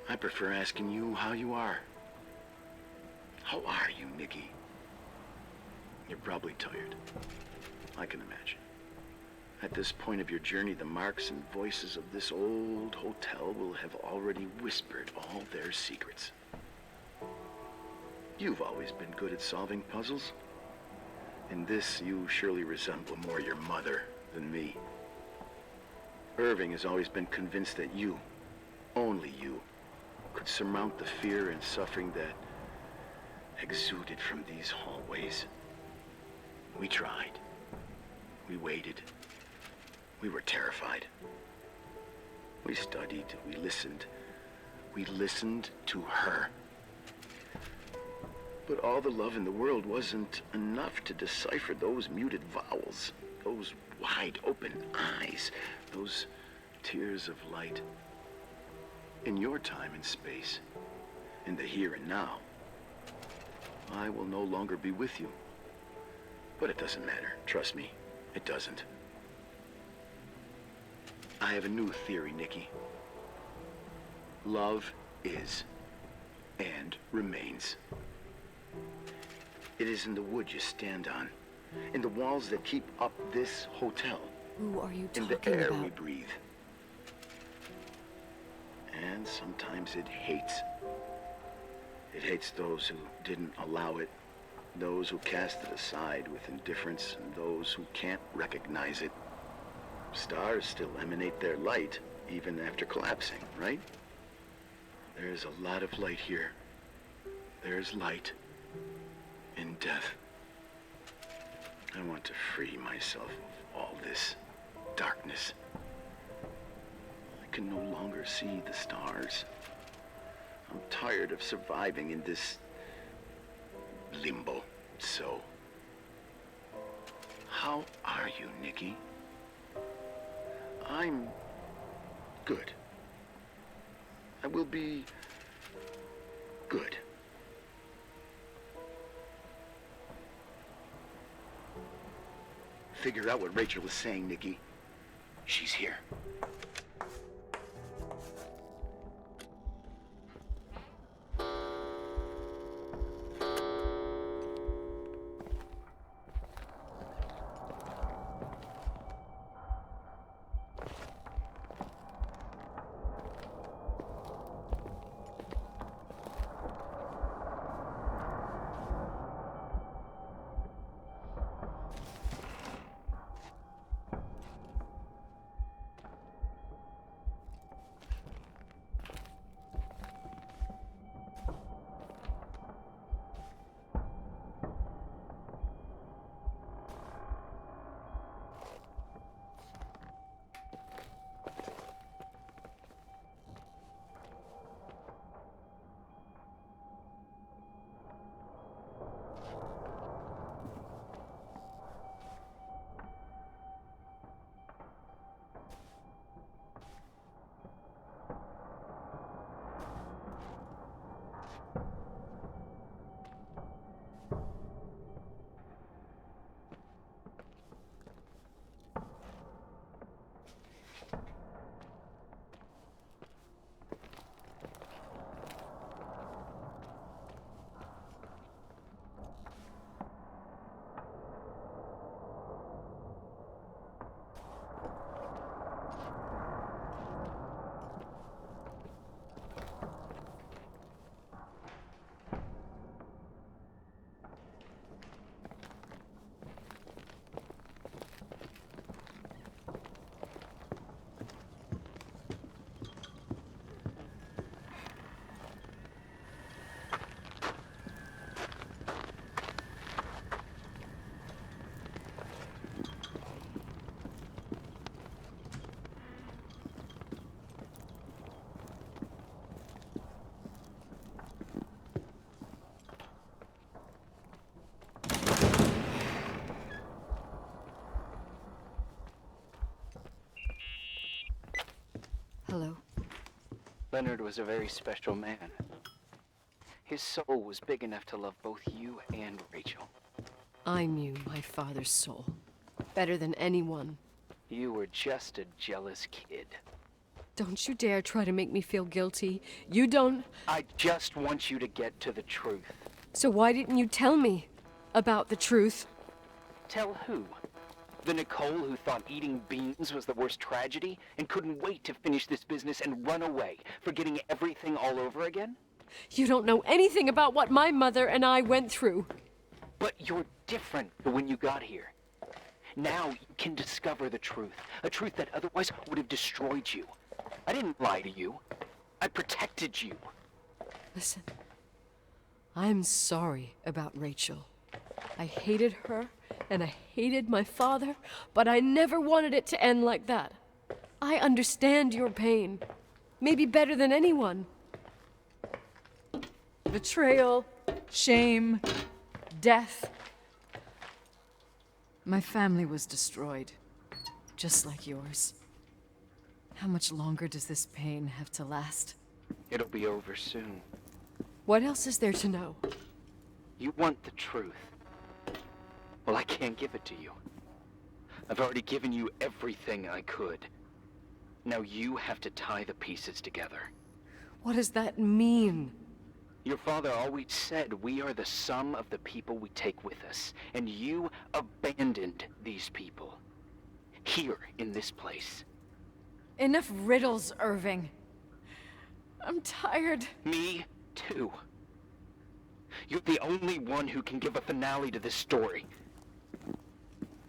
I prefer asking you how you are. How are you, Nikki? You're probably tired. I can imagine. At this point of your journey, the marks and voices of this old hotel will have already whispered all their secrets. You've always been good at solving puzzles. In this, you surely resemble more your mother than me. Irving has always been convinced that you, only you, could surmount the fear and suffering that exuded from these hallways. We tried. We waited. We were terrified. We studied. We listened. We listened to her. But all the love in the world wasn't enough to decipher those muted vowels, those wide open eyes, those tears of light. In your time and space, in the here and now, I will no longer be with you. But it doesn't matter. Trust me, it doesn't. I have a new theory, Nikki. Love is and remains. It is in the wood you stand on, in the walls that keep up this hotel, Who are you in talking the air about? we breathe. And sometimes it hates. It hates those who didn't allow it, those who cast it aside with indifference, and those who can't recognize it. Stars still emanate their light, even after collapsing, right? There's a lot of light here. There's light in death. I want to free myself of all this darkness. I can no longer see the stars. I'm tired of surviving in this limbo. So, how are you, Nikki? I'm good. I will be good. Figure out what Rachel was saying, Nikki. She's here. Leonard was a very special man. His soul was big enough to love both you and Rachel. I knew my father's soul better than anyone. You were just a jealous kid. Don't you dare try to make me feel guilty. You don't... I just want you to get to the truth. So why didn't you tell me about the truth? Tell who? The Nicole who thought eating beans was the worst tragedy and couldn't wait to finish this business and run away, forgetting everything all over again? You don't know anything about what my mother and I went through. But you're different than when you got here. Now you can discover the truth, a truth that otherwise would have destroyed you. I didn't lie to you. I protected you. Listen, I'm sorry about Rachel. I hated her, and I hated my father, but I never wanted it to end like that. I understand your pain, maybe better than anyone. Betrayal, shame, death. My family was destroyed, just like yours. How much longer does this pain have to last? It'll be over soon. What else is there to know? You want the truth. Well, I can't give it to you. I've already given you everything I could. Now you have to tie the pieces together. What does that mean? Your father always said we are the sum of the people we take with us, and you abandoned these people. Here, in this place. Enough riddles, Irving. I'm tired. Me, too. You're the only one who can give a finale to this story.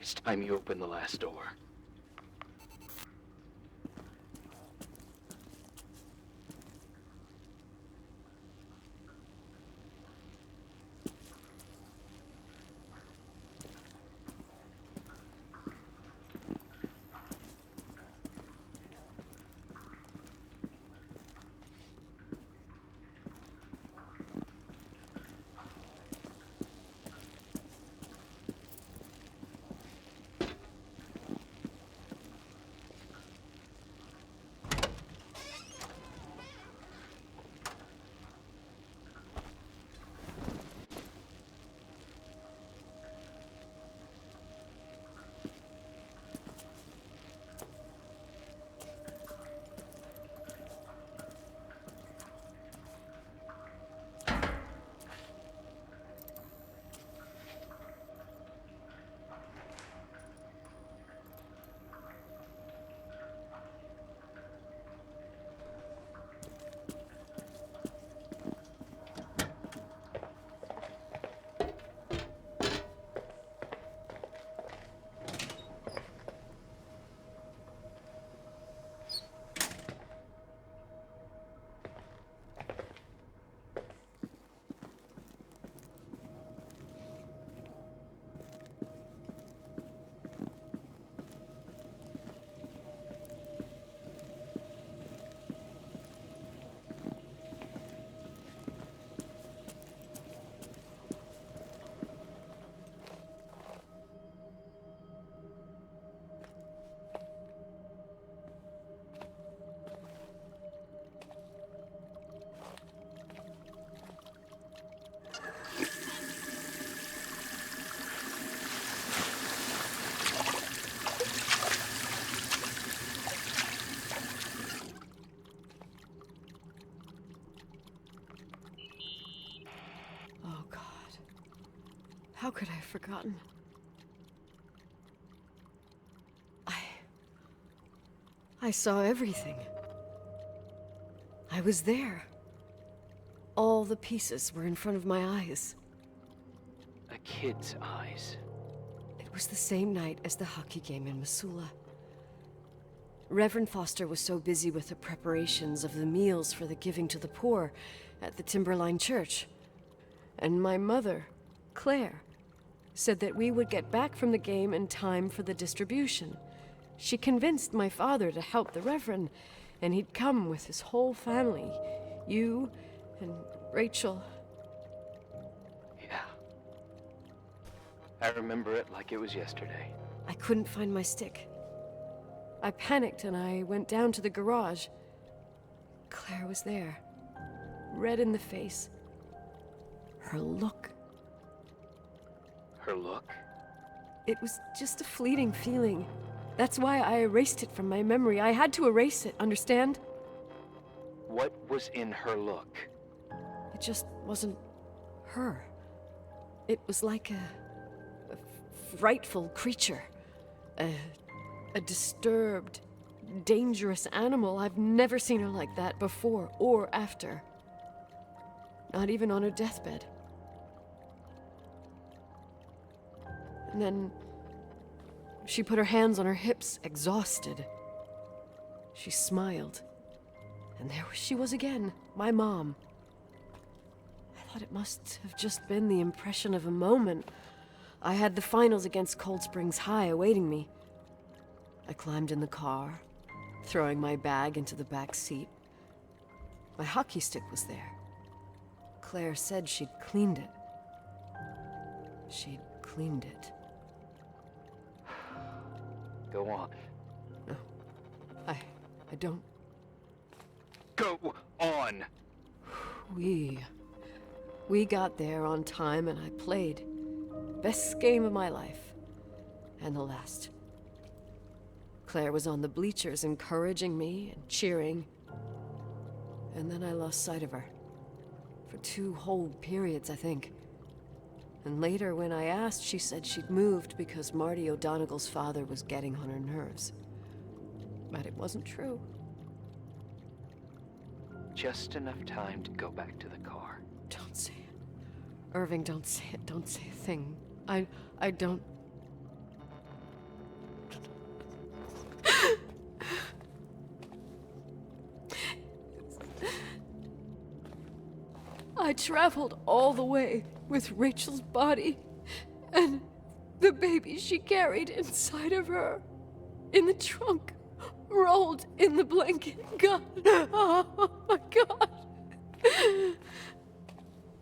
It's time you open the last door. Oh, God. How could I have forgotten? I saw everything. I was there. All the pieces were in front of my eyes. A kid's eyes. It was the same night as the hockey game in Missoula. Reverend Foster was so busy with the preparations of the meals for the giving to the poor at the Timberline Church. And my mother, Claire, said that we would get back from the game in time for the distribution. She convinced my father to help the Reverend, and he'd come with his whole family. You and Rachel. Yeah. I remember it like it was yesterday. I couldn't find my stick. I panicked and I went down to the garage. Claire was there, red in the face. Her look. Her look? It was just a fleeting feeling. That's why I erased it from my memory. I had to erase it, understand? What was in her look? It just wasn't her. It was like a frightful creature. A disturbed, dangerous animal. I've never seen her like that before or after. Not even on her deathbed. And then she put her hands on her hips, exhausted. She smiled. And there she was again, my mom. I thought it must have just been the impression of a moment. I had the finals against Cold Springs High awaiting me. I climbed in the car, throwing my bag into the back seat. My hockey stick was there. Claire said she'd cleaned it. She'd cleaned it. Go on. No, I don't. Go on! We got there on time and I played. Best game of my life. And the last. Claire was on the bleachers encouraging me and cheering. And then I lost sight of her. For 2 whole periods, I think. And later, when I asked, she said she'd moved because Marty O'Donegal's father was getting on her nerves. But it wasn't true. Just enough time to go back to the car. Don't say it. Irving, don't say it. Don't say a thing. I don't... I traveled all the way with Rachel's body and the baby she carried inside of her in the trunk, rolled in the blanket. God, oh my God.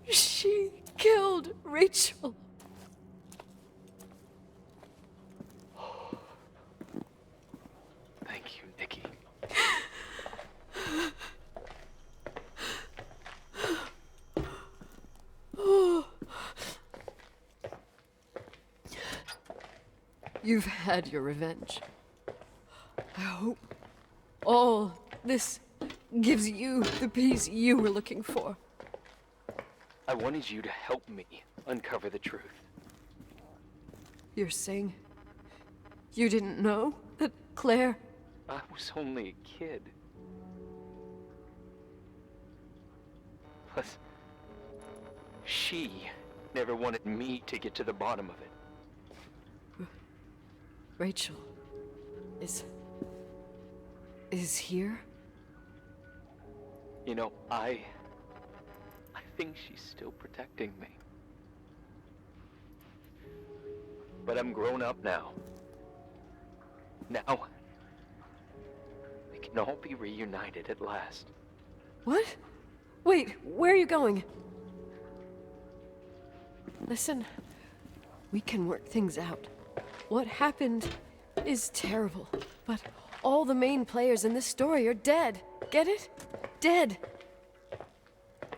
She killed Rachel. Thank you, Nikki. You've had your revenge. I hope all this gives you the peace you were looking for. I wanted you to help me uncover the truth. You're saying you didn't know that Claire... I was only a kid. Plus, she never wanted me to get to the bottom of it. Rachel is here? You know, I think she's still protecting me. But I'm grown up now. Now, we can all be reunited at last. What? Wait, where are you going? Listen, we can work things out. What happened is terrible, but all the main players in this story are dead. Get it? Dead.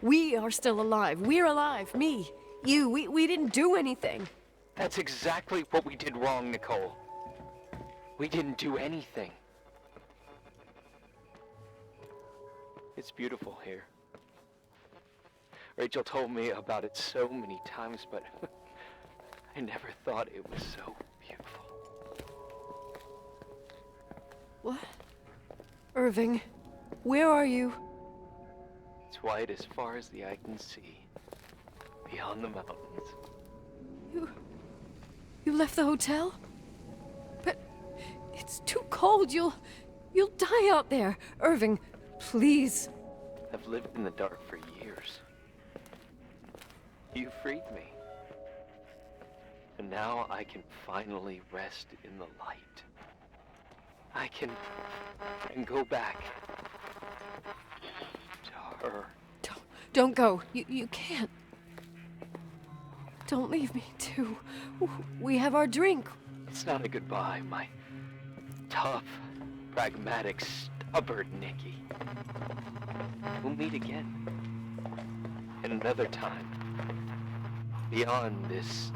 We are still alive. We're alive. Me, you, we didn't do anything. That's exactly what we did wrong, Nicole. We didn't do anything. It's beautiful here. Rachel told me about it so many times, but I never thought it was so beautiful. What? Irving, where are you? It's white as far as the eye can see, beyond the mountains. You left the hotel? But it's too cold. You'll die out there. Irving, please. I've lived in the dark for years. You freed me. And now I can finally rest in the light. I can go back to her. Don't go. You can't. Don't leave me, too. We have our drink. It's not a goodbye, my tough, pragmatic, stubborn Nikki. we'll meet again. In another time. Beyond this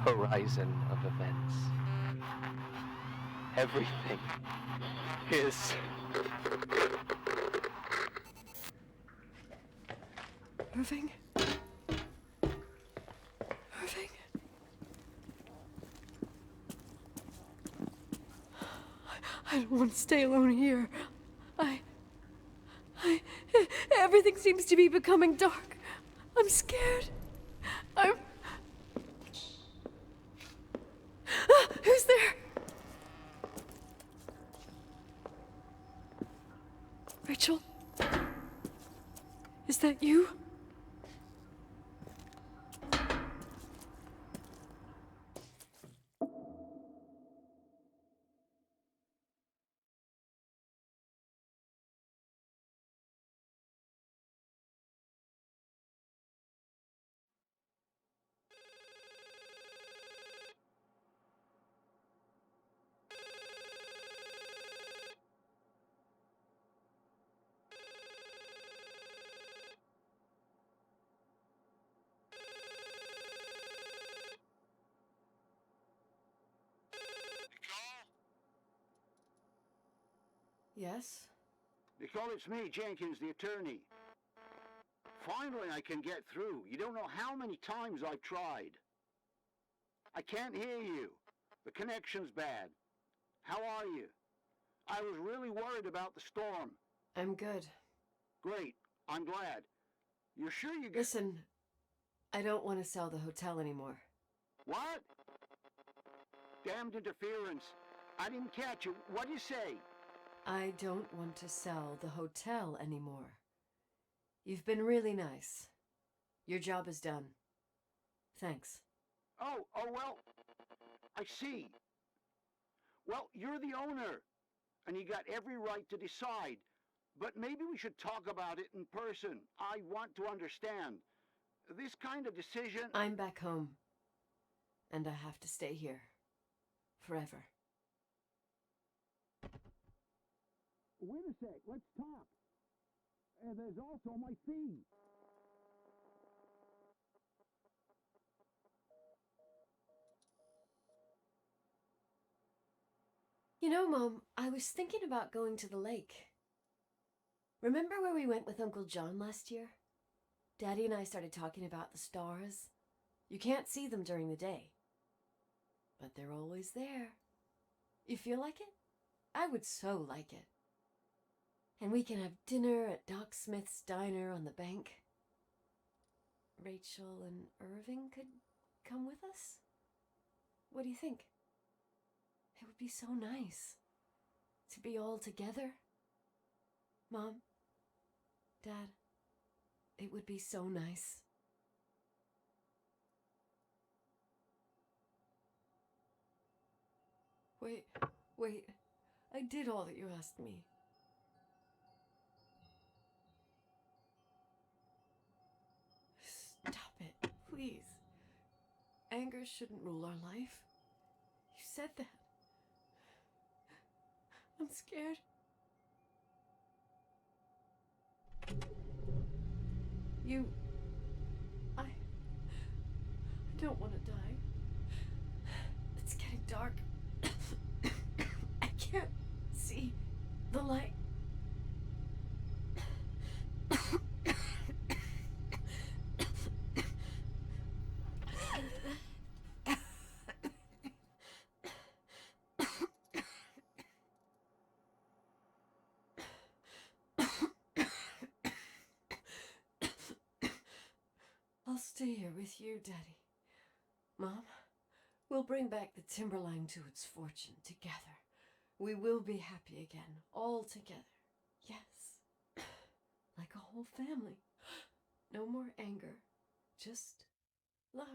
horizon of events. Everything is... Irving? Irving? I don't want to stay alone here. Everything seems to be becoming dark. I'm scared. Who's there? Rachel? Is that you? Yes? Nicole, it's me, Jenkins, the attorney. Finally, I can get through. You don't know how many times I've tried. I can't hear you. The connection's bad. How are you? I was really worried about the storm. I'm good. Great. I'm glad. You're sure you get... Listen, I don't want to sell the hotel anymore. What? Damned interference. I didn't catch you. What'd you say? I don't want to sell the hotel anymore. You've been really nice. Your job is done. Thanks. Oh, well, I see. Well, you're the owner, and you got every right to decide. But maybe we should talk about it in person. I want to understand. This kind of decision... I'm back home, and I have to stay here. Forever. Wait a sec, let's talk. There's also my fee. You know, Mom, I was thinking about going to the lake. Remember where we went with Uncle John last year? Daddy and I started talking about the stars. You can't see them during the day, but they're always there. You feel like it? I would so like it. And we can have dinner at Doc Smith's diner on the bank. Rachel and Irving could come with us? What do you think? It would be so nice to be all together. Mom, Dad, it would be so nice. Wait, I did all that you asked me. Stop it, please. Anger shouldn't rule our life. You said that. I'm scared. I don't want to die. It's getting dark. I can't see the light. I'll stay here with you, Daddy. Mom, we'll bring back the Timberline to its fortune together. We will be happy again, all together. Yes. Like a whole family. No more anger, just love.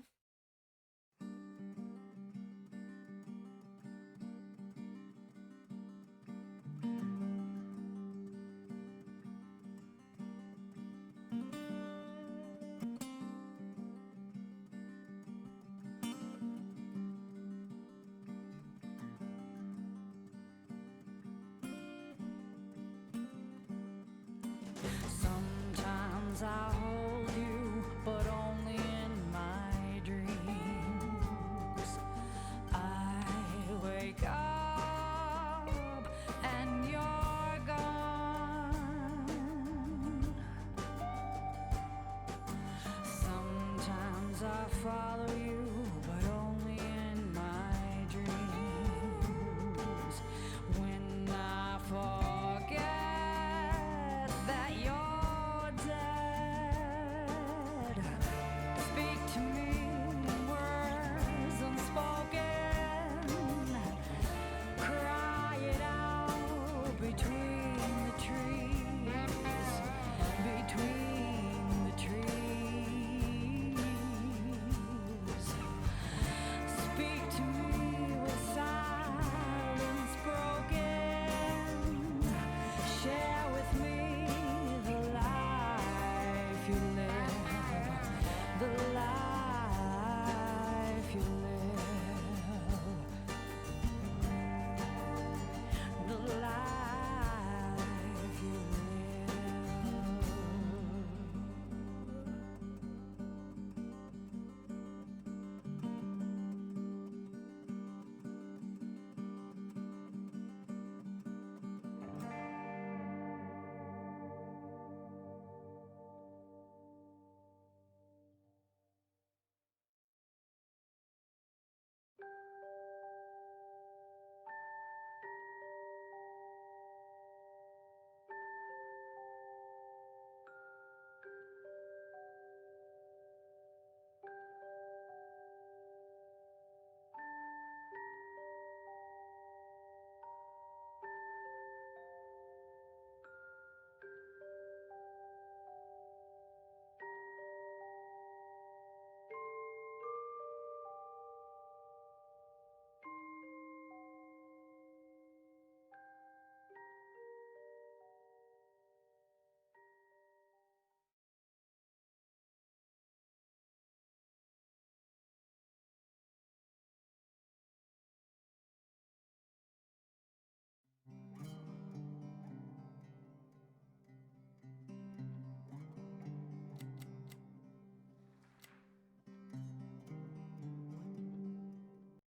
Sometimes I hold you, but only in my dreams. I wake up and you're gone. Sometimes I follow you